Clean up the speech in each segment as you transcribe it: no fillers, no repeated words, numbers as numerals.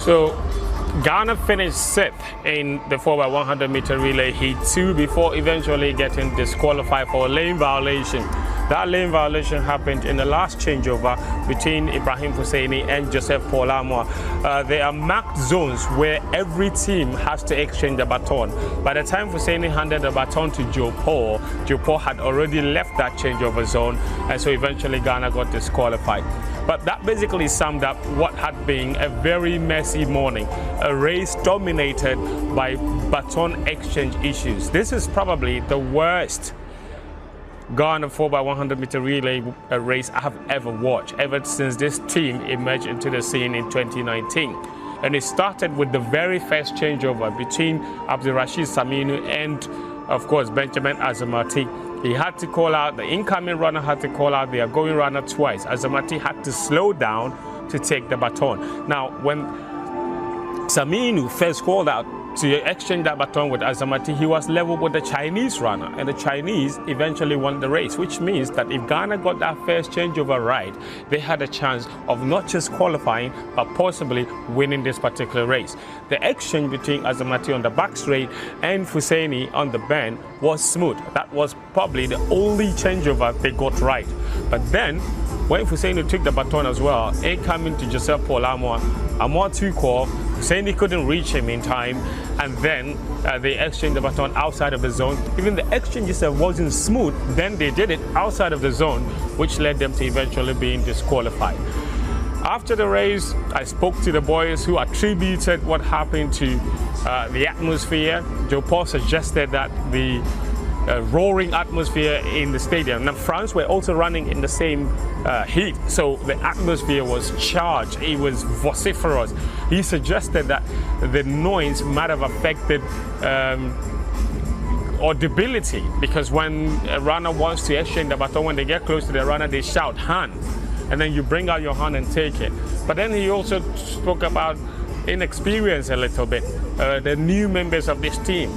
So Ghana finished 6th in the 4x100m relay heat 2 before eventually getting disqualified for a lane violation. That lane violation happened in the last changeover between Ibrahim Husseini and Joseph Paul Amoah. There are marked zones where every team has to exchange the baton. By the time Husseini handed the baton to Joe Paul had already left that changeover zone, and so eventually Ghana got disqualified. But that basically summed up what had been a very messy morning, a race dominated by baton exchange issues. This is probably the worst Ghana 4x100m relay race I have ever watched, ever since this team emerged into the scene in 2019. And it started with the very first changeover between Abdulrasheed Saminu and, of course, Benjamin Azamati. He had to call out, the incoming runner had to call out the outgoing runner twice. Azamati had to slow down to take the baton. Now, when Saminu first called out to exchange that baton with Azamati, he was level with the Chinese runner, and the Chinese eventually won the race, which means that if Ghana got that first changeover right, they had a chance of not just qualifying, but possibly winning this particular race. The exchange between Azamati on the back straight and Husseini on the bend was smooth. That was probably the only changeover they got right. But then, when Husseini took the baton as well, coming to Joseph Paul Amoah, Amoah took off. Husseini couldn't reach him in time, and then they exchanged the baton outside of the zone. Even the exchange itself wasn't smooth, then they did it outside of the zone, which led them to eventually being disqualified. After the race, I spoke to the boys who attributed what happened to the atmosphere. Joe Paul suggested that the roaring atmosphere in the stadium. Now, France were also running in the same heat, so the atmosphere was charged. It was vociferous. He suggested that the noise might have affected audibility, because when a runner wants to exchange the baton, when they get close to the runner, they shout hand, and then you bring out your hand and take it. But then he also spoke about inexperience a little bit. The new members of this team,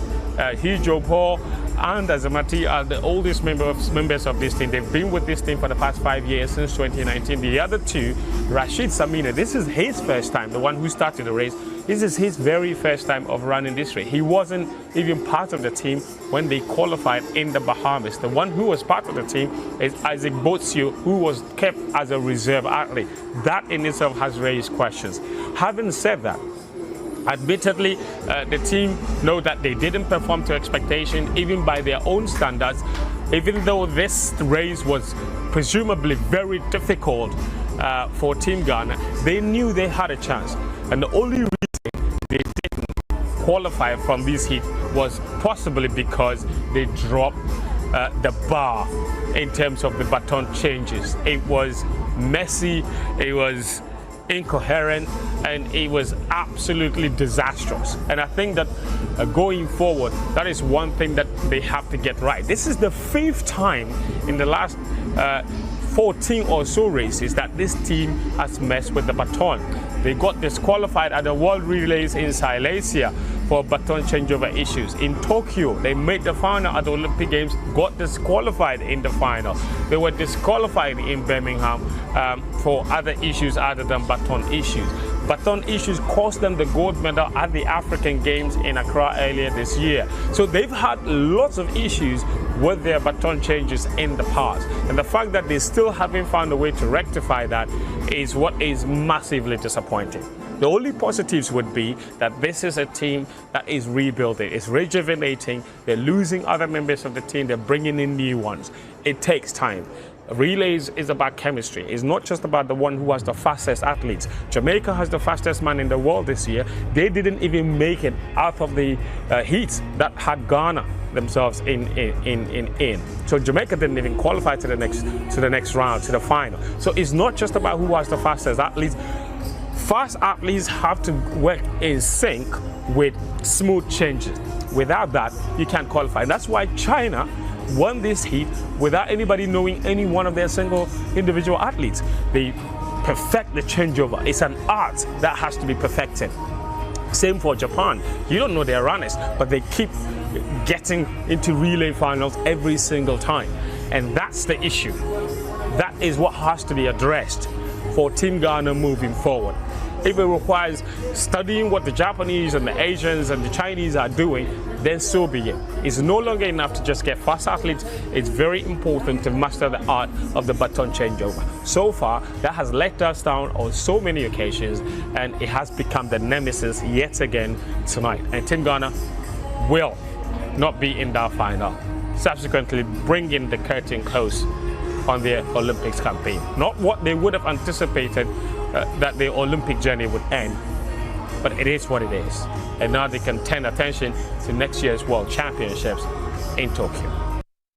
Joe Paul and Azamati are the oldest members of this team. They've been with this team for the past 5 years, since 2019. The other two, Rashid Samina, this is his first time, the one who started the race. This is his very first time of running this race. He wasn't even part of the team when they qualified in the Bahamas. The one who was part of the team is Isaac Botsio, who was kept as a reserve athlete. That in itself has raised questions. Having said that, admittedly, the team know that they didn't perform to expectation, even by their own standards. Even though this race was presumably very difficult for Team Ghana, they knew they had a chance. And the only reason they didn't qualify from this heat was possibly because they dropped the bar in terms of the baton changes. It was messy, it was incoherent, and it was absolutely disastrous. And I think that going forward, that is one thing that they have to get right. This is the 5th time in the last 14 or so races that this team has messed with the baton. They got disqualified at the World Relays in Silesia for baton changeover issues. In Tokyo, they made the final at the Olympic Games, got disqualified in the final. They were disqualified in Birmingham for other issues other than baton issues. Baton issues cost them the gold medal at the African Games in Accra earlier this year. So they've had lots of issues with their baton changes in the past. And the fact that they still haven't found a way to rectify that is what is massively disappointing. The only positives would be that this is a team that is rebuilding, it's rejuvenating, they're losing other members of the team, they're bringing in new ones. It takes time. Relays is about chemistry. It's not just about the one who has the fastest athletes. Jamaica has the fastest man in the world this year. They didn't even make it out of the heats that had Ghana themselves in. So Jamaica didn't even qualify to the next round, to the final. So it's not just about who has the fastest athletes. Fast athletes have to work in sync with smooth changes. Without that, you can't qualify. And that's why China won this heat without anybody knowing any one of their single individual athletes. They perfect the changeover. It's an art that has to be perfected. Same for Japan. You don't know their runners, but they keep getting into relay finals every single time. And that's the issue. That is what has to be addressed for Team Ghana moving forward. if it requires studying what the Japanese and the Asians and the Chinese are doing, then so be it. It's no longer enough to just get fast athletes. It's very important to master the art of the baton changeover. So far, that has let us down on so many occasions, and it has become the nemesis yet again tonight. And Team Ghana will not be in that final, subsequently bringing the curtain close on their Olympics campaign. Not what they would have anticipated that the Olympic journey would end, but it is what it is. And now they can turn attention to next year's World Championships in Tokyo.